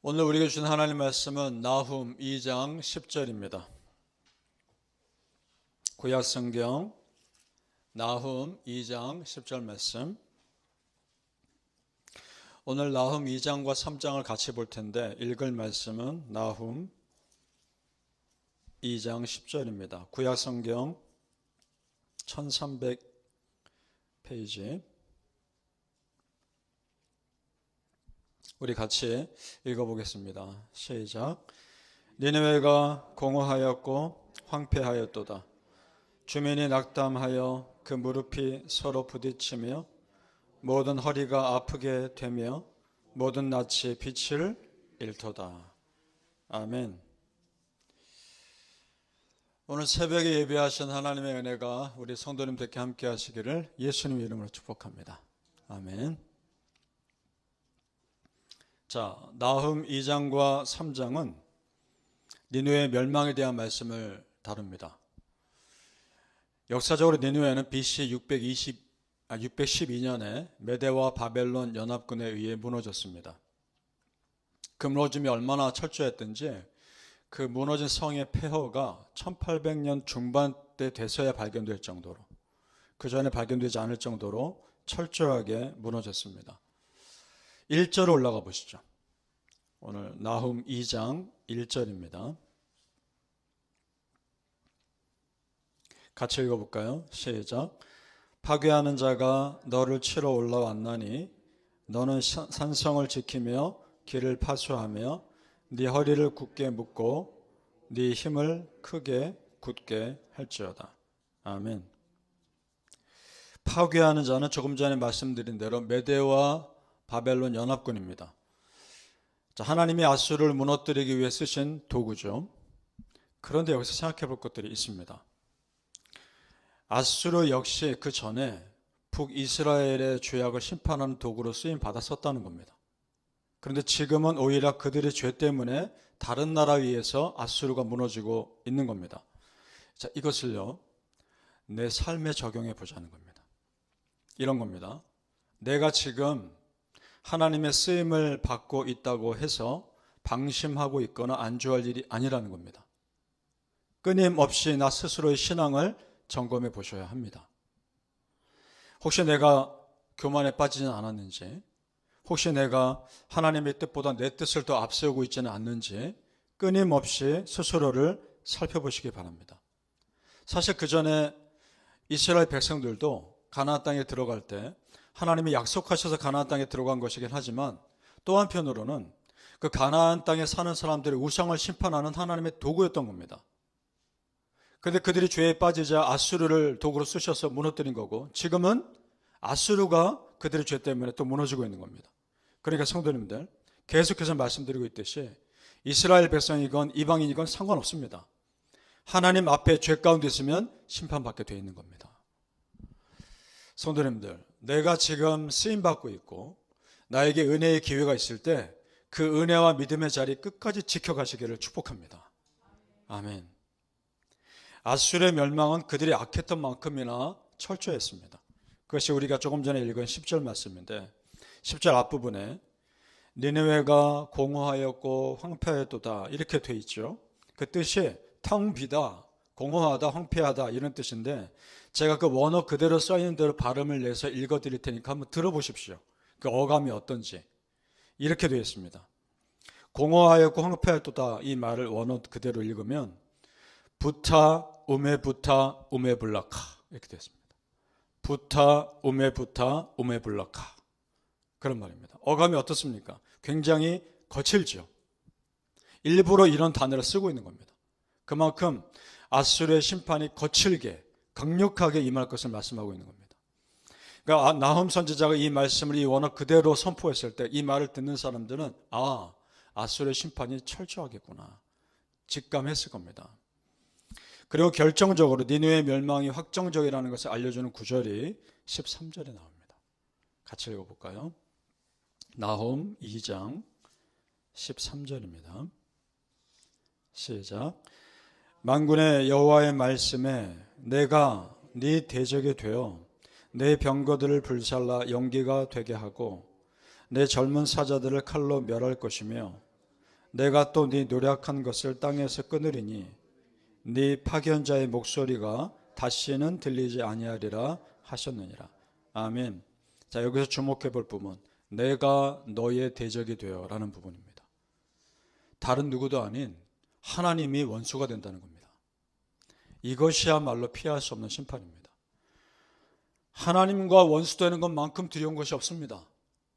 오늘 우리에게 주신 하나님 말씀은 나훔 2장 10절입니다. 구약성경 나훔 2장 10절 말씀. 오늘 나훔 2장과 3장을 같이 볼 텐데 읽을 말씀은 나훔 2장 10절입니다. 구약성경 1300페이지. 우리 같이 읽어보겠습니다. 시작. 니느웨가 공허하였고 황폐하였도다. 주민이 낙담하여 그 무릎이 서로 부딪히며 모든 허리가 아프게 되며 모든 낯이 빛을 잃도다. 아멘. 오늘 새벽에 예배하신 하나님의 은혜가 우리 성도님들께 함께 하시기를 예수님 이름으로 축복합니다. 아멘. 자, 나훔 2장과 3장은 니느웨의 멸망에 대한 말씀을 다룹니다. 역사적으로 니느웨는 BC 612년에 메대와 바벨론 연합군에 의해 무너졌습니다. 그 무너짐이 얼마나 철저했던지 그 무너진 성의 폐허가 1800년 중반 때 돼서야 발견될 정도로, 그 전에 발견되지 않을 정도로 철저하게 무너졌습니다. 1절 올라가 보시죠. 오늘 나훔 2장 1절입니다. 같이 읽어볼까요? 시작. 파괴하는 자가 너를 치러 올라왔나니 너는 산성을 지키며 길을 파수하며 네 허리를 굳게 묶고 네 힘을 크게 굳게 할지어다. 아멘. 파괴하는 자는 조금 전에 말씀드린 대로 메대와 바벨론 연합군입니다. 자, 하나님이 아수르를 무너뜨리기 위해 쓰신 도구죠. 그런데 여기서 생각해 볼 것들이 있습니다. 아수르 역시 그 전에 북이스라엘의 죄악을 심판하는 도구로 쓰임 받았었다는 겁니다. 그런데 지금은 오히려 그들의 죄 때문에 다른 나라에 의해서 아수르가 무너지고 있는 겁니다. 자, 이것을요, 내 삶에 적용해 보자는 겁니다. 이런 겁니다. 내가 지금 하나님의 쓰임을 받고 있다고 해서 방심하고 있거나 안주할 일이 아니라는 겁니다. 끊임없이 나 스스로의 신앙을 점검해 보셔야 합니다. 혹시 내가 교만에 빠지진 않았는지, 혹시 내가 하나님의 뜻보다 내 뜻을 더 앞세우고 있지는 않는지 끊임없이 스스로를 살펴보시기 바랍니다. 사실 그 전에 이스라엘 백성들도 가나안 땅에 들어갈 때 하나님이 약속하셔서 가나안 땅에 들어간 것이긴 하지만 또 한편으로는 그 가나안 땅에 사는 사람들의 우상을 심판하는 하나님의 도구였던 겁니다. 그런데 그들이 죄에 빠지자 아수르를 도구로 쓰셔서 무너뜨린 거고, 지금은 아수르가 그들의 죄 때문에 또 무너지고 있는 겁니다. 그러니까 성도님들, 계속해서 말씀드리고 있듯이 이스라엘 백성이건 이방인이건 상관없습니다. 하나님 앞에 죄 가운데 있으면 심판받게 되어 있는 겁니다. 성도님들, 내가 지금 쓰임받고 있고 나에게 은혜의 기회가 있을 때 그 은혜와 믿음의 자리 끝까지 지켜가시기를 축복합니다. 아멘. 아수르의 멸망은 그들이 악했던 만큼이나 철저했습니다. 그것이 우리가 조금 전에 읽은 10절 말씀인데, 10절 앞부분에 니느웨가 공허하였고 황폐하였도다 이렇게 돼 있죠. 그 뜻이 텅 비다, 공허하다, 황폐하다 이런 뜻인데, 제가 그 원어 그대로 써있는 대로 발음을 내서 읽어드릴 테니까 한번 들어보십시오. 그 어감이 어떤지. 이렇게 되어 있습니다. 공허하였고 황폐하였도다 이 말을 원어 그대로 읽으면 부타 우메부타 우메블라카 이렇게 되어 있습니다. 부타 우메부타 우메블라카, 그런 말입니다. 어감이 어떻습니까? 굉장히 거칠죠. 일부러 이런 단어를 쓰고 있는 겁니다. 그만큼 아수르의 심판이 거칠게 강력하게 임할 것을 말씀하고 있는 겁니다. 그러니까 나훔 선지자가 이 말씀을 이 원어 그대로 선포했을 때 이 말을 듣는 사람들은 아수르의 심판이 철저하겠구나 직감했을 겁니다. 그리고 결정적으로 니느웨의 멸망이 확정적이라는 것을 알려주는 구절이 13절에 나옵니다. 같이 읽어볼까요? 나훔 2장 13절입니다. 시작. 만군의 여호와의 말씀에 내가 네 대적이 되어 내 병거들을 불살라 연기가 되게 하고 내 젊은 사자들을 칼로 멸할 것이며 내가 또 네 노력한 것을 땅에서 끊으리니 네 파견자의 목소리가 다시는 들리지 아니하리라 하셨느니라. 아멘. 자, 여기서 주목해 볼 부분, 내가 너의 대적이 되어 라는 부분입니다. 다른 누구도 아닌 하나님이 원수가 된다는 겁니다. 이것이야말로 피할 수 없는 심판입니다. 하나님과 원수되는 것만큼 두려운 것이 없습니다.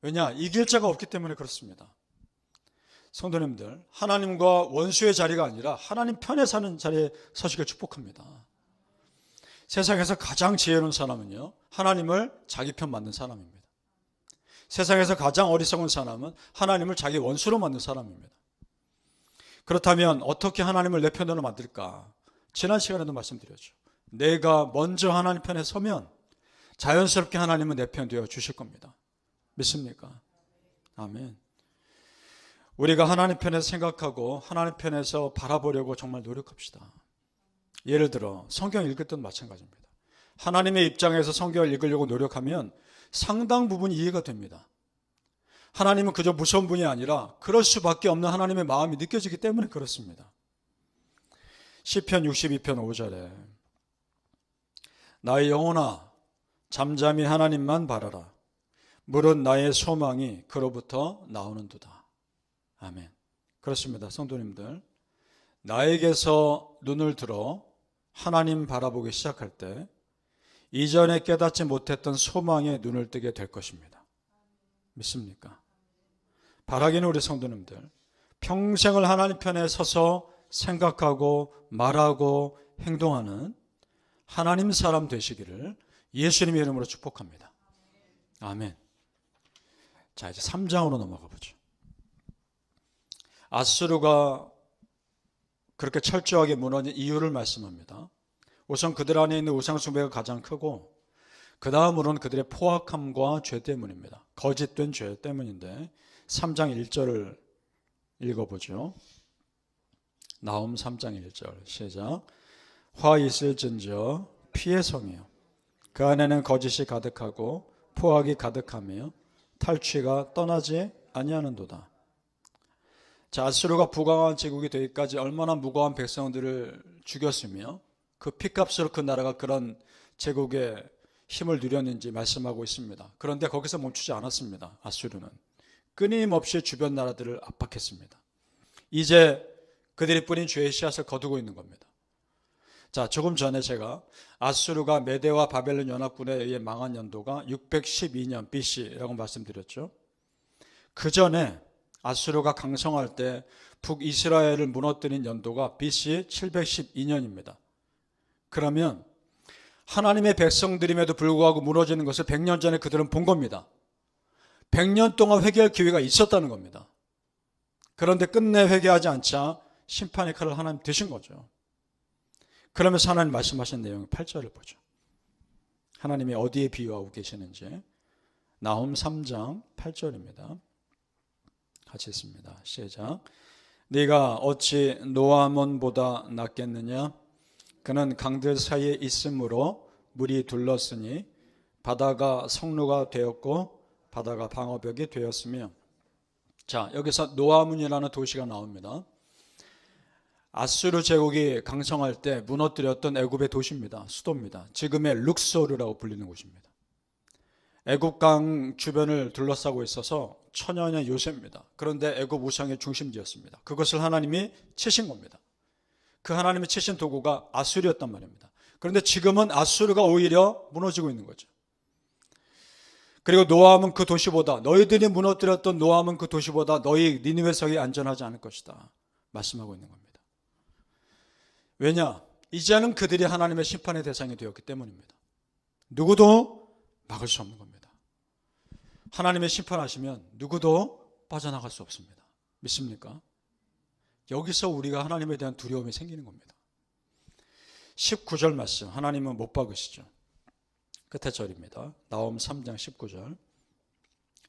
왜냐? 이길 자가 없기 때문에 그렇습니다. 성도님들, 하나님과 원수의 자리가 아니라 하나님 편에 사는 자리에 서시길 축복합니다. 세상에서 가장 지혜로운 사람은요, 하나님을 자기 편 만든 사람입니다. 세상에서 가장 어리석은 사람은 하나님을 자기 원수로 만든 사람입니다. 그렇다면 어떻게 하나님을 내 편으로 만들까? 지난 시간에도 말씀드렸죠. 내가 먼저 하나님 편에 서면 자연스럽게 하나님은 내 편 되어 주실 겁니다. 믿습니까? 아멘. 우리가 하나님 편에서 생각하고 하나님 편에서 바라보려고 정말 노력합시다. 예를 들어 성경 읽을 때도 마찬가지입니다. 하나님의 입장에서 성경을 읽으려고 노력하면 상당 부분 이해가 됩니다. 하나님은 그저 무서운 분이 아니라 그럴 수밖에 없는 하나님의 마음이 느껴지기 때문에 그렇습니다. 시편 62편 5절에 나의 영혼아 잠잠히 하나님만 바라라. 물은 나의 소망이 그로부터 나오는도다. 아멘. 그렇습니다. 성도님들, 나에게서 눈을 들어 하나님 바라보기 시작할 때 이전에 깨닫지 못했던 소망에 눈을 뜨게 될 것입니다. 믿습니까? 바라기는 우리 성도님들 평생을 하나님 편에 서서 생각하고 말하고 행동하는 하나님 사람 되시기를 예수님의 이름으로 축복합니다. 아멘. 자, 이제 3장으로 넘어가 보죠. 아수르가 그렇게 철저하게 무너진 이유를 말씀합니다. 우선 그들 안에 있는 우상숭배가 가장 크고 그 다음으로는 그들의 포악함과 죄 때문입니다. 거짓된 죄 때문인데 3장 1절을 읽어보죠. 나홈 3장 1절 시작. 화 있을진저 피의 성이요 그 안에는 거짓이 가득하고 포악이 가득하며 탈취가 떠나지 아니하는도다. 자, 아수르가 부강한 제국이 되기까지 얼마나 무고한 백성들을 죽였으며 그 피값으로 그 나라가 그런 제국의 힘을 누렸는지 말씀하고 있습니다. 그런데 거기서 멈추지 않았습니다. 아수르는 끊임없이 주변 나라들을 압박했습니다. 이제 그들이 뿌린 죄의 씨앗을 거두고 있는 겁니다. 자, 조금 전에 제가 아수르가 메대와 바벨론 연합군에 의해 망한 연도가 612년 BC라고 말씀드렸죠. 그 전에 아수르가 강성할 때 북이스라엘을 무너뜨린 연도가 BC 712년입니다. 그러면 하나님의 백성들임에도 불구하고 무너지는 것을 100년 전에 그들은 본 겁니다. 100년 동안 회개할 기회가 있었다는 겁니다. 그런데 끝내 회개하지 않자 심판의 칼을 하나님 드신 거죠. 그러면서 하나님 말씀하신 내용 8절을 보죠. 하나님이 어디에 비유하고 계시는지 나홈 3장 8절입니다. 같이 읽습니다. 시작. 네가 어찌 노아몬보다 낫겠느냐? 그는 강들 사이에 있으므로 물이 둘렀으니 바다가 성루가 되었고 바다가 방어벽이 되었으며. 자, 여기서 노아문이라는 도시가 나옵니다. 아수르 제국이 강성할 때 무너뜨렸던 애굽의 도시입니다. 수도입니다. 지금의 룩소르라고 불리는 곳입니다. 애굽강 주변을 둘러싸고 있어서 천년의 요새입니다. 그런데 애굽 우상의 중심지였습니다. 그것을 하나님이 치신 겁니다. 그 하나님이 치신 도구가 아수르였단 말입니다. 그런데 지금은 아수르가 오히려 무너지고 있는 거죠. 그리고 노아함은 그 도시보다, 너희들이 무너뜨렸던 노아함은 그 도시보다 너희 니느웨 성이 안전하지 않을 것이다 말씀하고 있는 겁니다. 왜냐? 이제는 그들이 하나님의 심판의 대상이 되었기 때문입니다. 누구도 막을 수 없는 겁니다. 하나님의 심판하시면 누구도 빠져나갈 수 없습니다. 믿습니까? 여기서 우리가 하나님에 대한 두려움이 생기는 겁니다. 19절 말씀, 하나님은 못 박으시죠. 끝에 절입니다. 나홈 3장 19절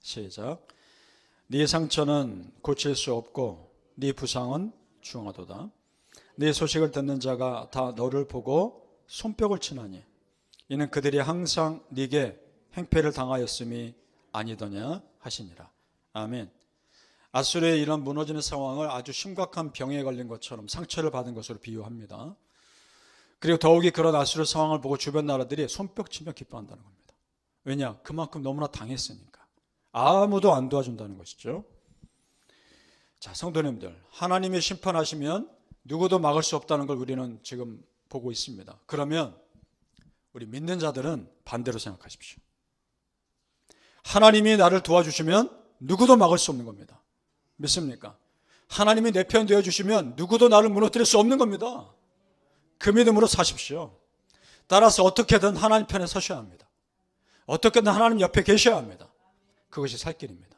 시작. 네 상처는 고칠 수 없고 네 부상은 중하도다. 네 소식을 듣는 자가 다 너를 보고 손뼉을 치나니 이는 그들이 항상 네게 행패를 당하였음이 아니더냐 하시니라. 아멘. 아수르의 이런 무너지는 상황을 아주 심각한 병에 걸린 것처럼 상처를 받은 것으로 비유합니다. 그리고 더욱이 그런 아수르 상황을 보고 주변 나라들이 손뼉치며 기뻐한다는 겁니다. 왜냐? 그만큼 너무나 당했으니까. 아무도 안 도와준다는 것이죠. 자, 성도님들, 하나님이 심판하시면 누구도 막을 수 없다는 걸 우리는 지금 보고 있습니다. 그러면 우리 믿는 자들은 반대로 생각하십시오. 하나님이 나를 도와주시면 누구도 막을 수 없는 겁니다. 믿습니까? 하나님이 내 편 되어주시면 누구도 나를 무너뜨릴 수 없는 겁니다. 그 믿음으로 사십시오. 따라서 어떻게든 하나님 편에 서셔야 합니다. 어떻게든 하나님 옆에 계셔야 합니다. 그것이 살 길입니다.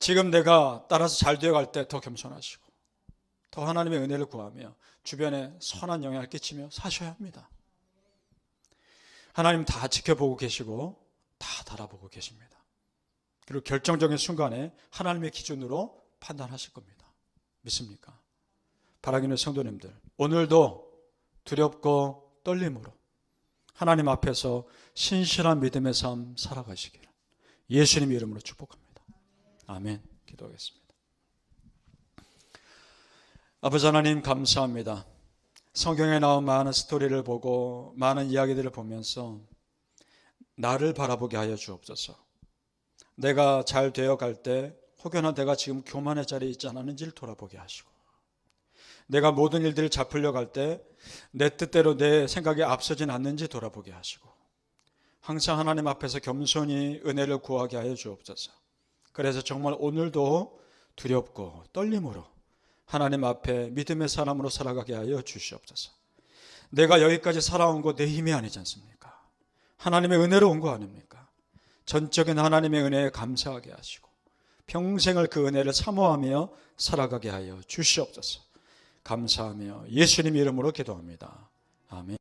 지금 내가 따라서 잘 되어갈 때 더 겸손하시고 더 하나님의 은혜를 구하며 주변에 선한 영향을 끼치며 사셔야 합니다. 하나님 다 지켜보고 계시고 다 달아보고 계십니다. 그리고 결정적인 순간에 하나님의 기준으로 판단하실 겁니다. 믿습니까? 바라기는 성도님들, 오늘도 두렵고 떨림으로 하나님 앞에서 신실한 믿음의 삶 살아가시기를 예수님 이름으로 축복합니다. 아멘. 기도하겠습니다. 아버지 하나님 감사합니다. 성경에 나온 많은 스토리를 보고 많은 이야기들을 보면서 나를 바라보게 하여 주옵소서. 내가 잘 되어갈 때 혹여나 내가 지금 교만의 자리에 있지 않았는지를 돌아보게 하시고, 내가 모든 일들을 잡으려 갈 때 내 뜻대로 내 생각에 앞서진 않는지 돌아보게 하시고, 항상 하나님 앞에서 겸손히 은혜를 구하게 하여 주옵소서. 그래서 정말 오늘도 두렵고 떨림으로 하나님 앞에 믿음의 사람으로 살아가게 하여 주시옵소서. 내가 여기까지 살아온 거 내 힘이 아니지 않습니까? 하나님의 은혜로 온 거 아닙니까? 전적인 하나님의 은혜에 감사하게 하시고 평생을 그 은혜를 사모하며 살아가게 하여 주시옵소서. 감사하며 예수님 이름으로 기도합니다. 아멘.